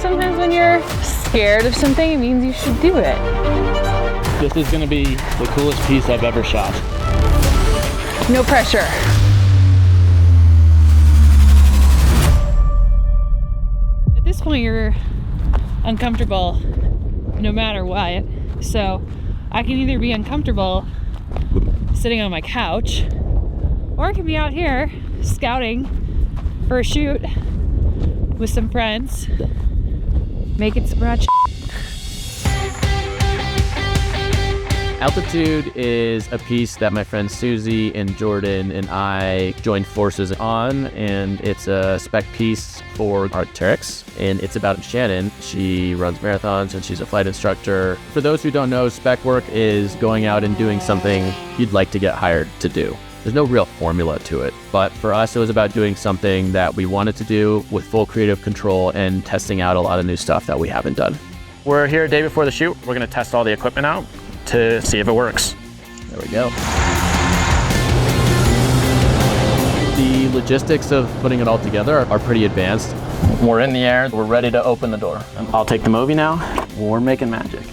sometimes when you're scared of something, it means you should do it. This is gonna be the coolest piece I've ever shot. No pressure. At this point, you're uncomfortable no matter what. So I can either be uncomfortable sitting on my couch, or I can be out here scouting for a shoot with some friends, making some rad shit. Altitude is a piece that my friends Susie and Jordan and I joined forces on, and it's a spec piece for Arc'teryx, and it's about Shannon. She runs marathons and she's a flight instructor. For those who don't know, spec work is going out and doing something you'd like to get hired to do. There's no real formula to it, but for us it was about doing something that we wanted to do with full creative control and testing out a lot of new stuff that we haven't done. We're here a day before the shoot. We're gonna test all the equipment out to see if it works. There we go. The logistics of putting it all together are pretty advanced. We're in the air, we're ready to open the door. I'll take the Movi now. We're making magic.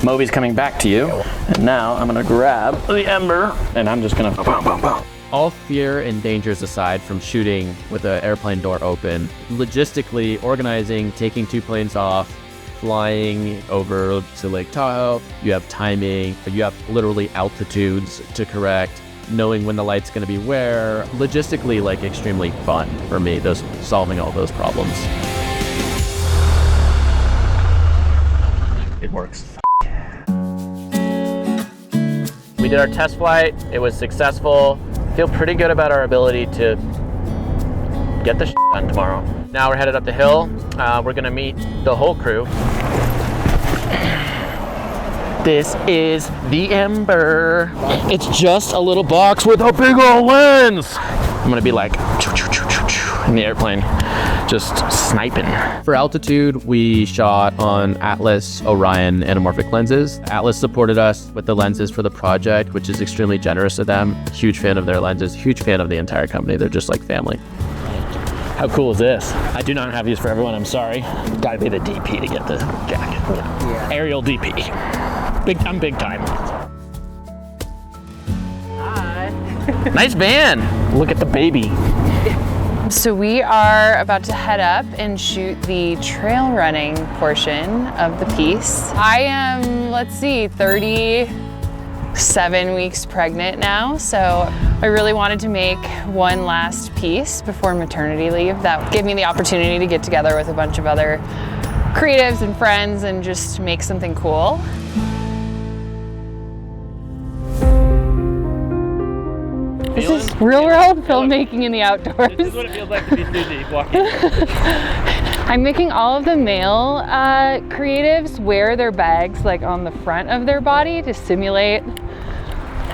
Movi's coming back to you. And now I'm gonna grab the ember and I'm just gonna boom, boom, boom. All fear and dangers aside from shooting with an airplane door open, logistically organizing, taking 2 planes off, flying over to Lake Tahoe, you have timing, you have literally altitudes to correct, knowing when the light's gonna be where. Logistically, like, extremely fun for me, solving all those problems. It works. We did our test flight, it was successful. Feel pretty good about our ability to get the done tomorrow. Now we're headed up the hill. We're gonna meet the whole crew. This is the Ember. It's just a little box with a big old lens. I'm gonna be like in the airplane, just sniping. For altitude, we shot on Atlas Orion anamorphic lenses. Atlas supported us with the lenses for the project, which is extremely generous of them. Huge fan of their lenses, huge fan of the entire company. They're just like family. How cool is this? I do not have these for everyone, I'm sorry. Gotta be the DP to get the jacket. Yeah. Aerial DP. I'm big time. Hi. Nice van. Look at the baby. So we are about to head up and shoot the trail running portion of the piece. I am, let's see, 37 weeks pregnant now, so I really wanted to make one last piece before maternity leave that gave me the opportunity to get together with a bunch of other creatives and friends and just make something cool. This is real world filmmaking in the outdoors. This is what it feels like to be Susie walking. I'm making all of the male creatives wear their bags like on the front of their body to simulate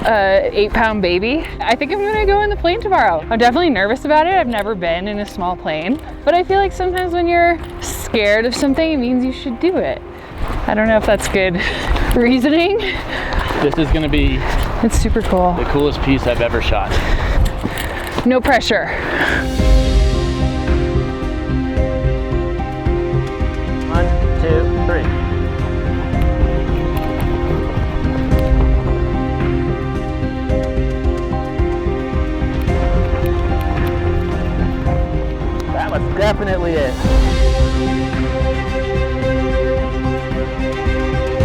a 8-pound baby. I think I'm gonna go in the plane tomorrow. I'm definitely nervous about it. I've never been in a small plane, but I feel like sometimes when you're scared of something, it means you should do it. I don't know if that's good reasoning. This is gonna be It's super cool. the coolest piece I've ever shot. No pressure. 1, 2, 3. That was definitely it.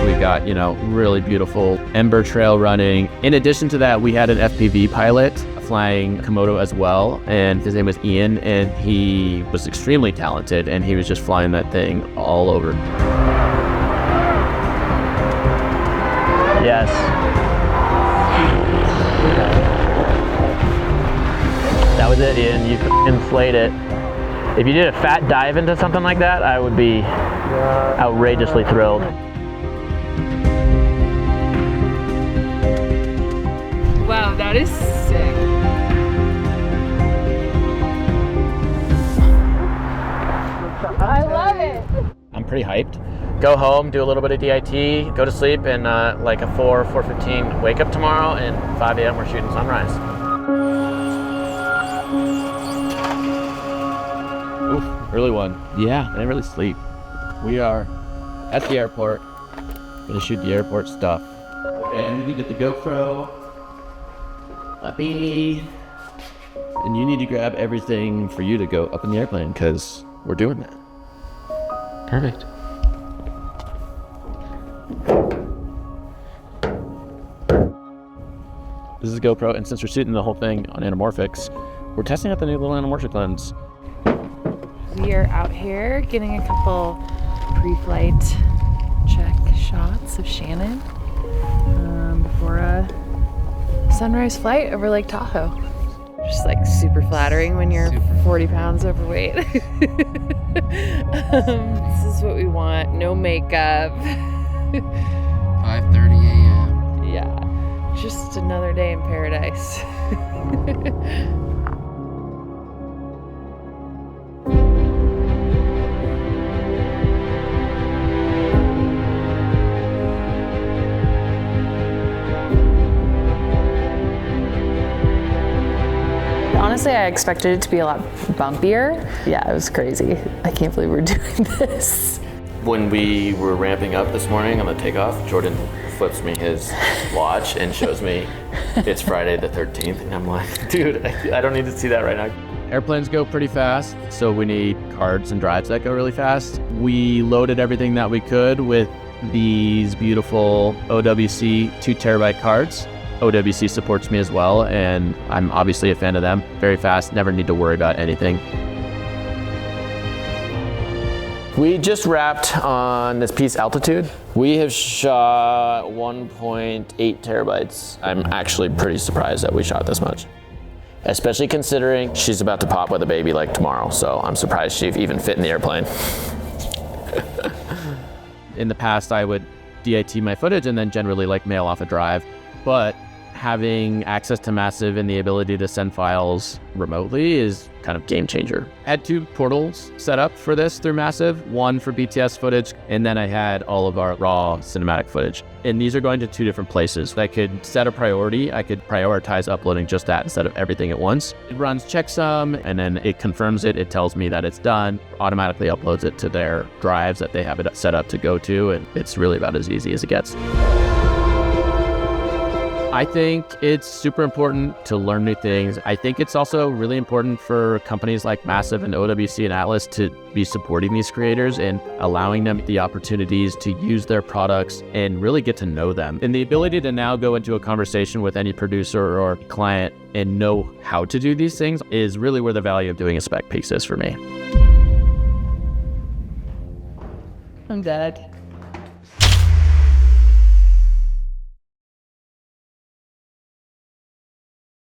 We got, really beautiful Ember trail running. In addition to that, we had an FPV pilot flying Komodo as well, and his name was Ian, and he was extremely talented, and he was just flying that thing all over. Yes. That was it, Ian. You inflate it. If you did a fat dive into something like that, I would be outrageously thrilled. Wow, that is sick. I love it. I'm pretty hyped. Go home, do a little bit of DIT, go to sleep, and like a 4:15 wake up tomorrow, and 5 a.m. we're shooting sunrise. Oof, early one. Yeah, I didn't really sleep. We are at the airport. Gonna shoot the airport stuff. And we get the GoPro, a beanie, and you need to grab everything for you to go up in the airplane because we're doing that. Perfect. This is GoPro, and since we're shooting the whole thing on anamorphics, we're testing out the new little anamorphic lens. We are out here getting a couple pre-flight check shots of Shannon before a sunrise flight over Lake Tahoe. Just like super flattering when you're 40 pounds overweight. This is what we want. No makeup. 5:30 a.m. Yeah, just another day in paradise. Honestly, I expected it to be a lot bumpier. Yeah, it was crazy. I can't believe we're doing this. When we were ramping up this morning on the takeoff, Jordan flips me his watch and shows me it's Friday the 13th. And I'm like, dude, I don't need to see that right now. Airplanes go pretty fast, so we need cards and drives that go really fast. We loaded everything that we could with these beautiful OWC 2 terabyte cards. OWC supports me as well, and I'm obviously a fan of them. Very fast, never need to worry about anything. We just wrapped on this piece Altitude. We have shot 1.8 terabytes. I'm actually pretty surprised that we shot this much. Especially considering she's about to pop with a baby like tomorrow, so I'm surprised she even fit in the airplane. In the past, I would DIT my footage and then generally like mail off a drive, but having access to Massive and the ability to send files remotely is kind of game changer. I had 2 portals set up for this through Massive, one for BTS footage, and then I had all of our raw cinematic footage. And these are going to 2 different places. I could set a priority. I could prioritize uploading just that instead of everything at once. It runs checksum, and then it confirms it. It tells me that it's done, automatically uploads it to their drives that they have it set up to go to, and it's really about as easy as it gets. I think it's super important to learn new things. I think it's also really important for companies like Massive and OWC and Atlas to be supporting these creators and allowing them the opportunities to use their products and really get to know them. And the ability to now go into a conversation with any producer or client and know how to do these things is really where the value of doing a spec piece is for me. I'm dead.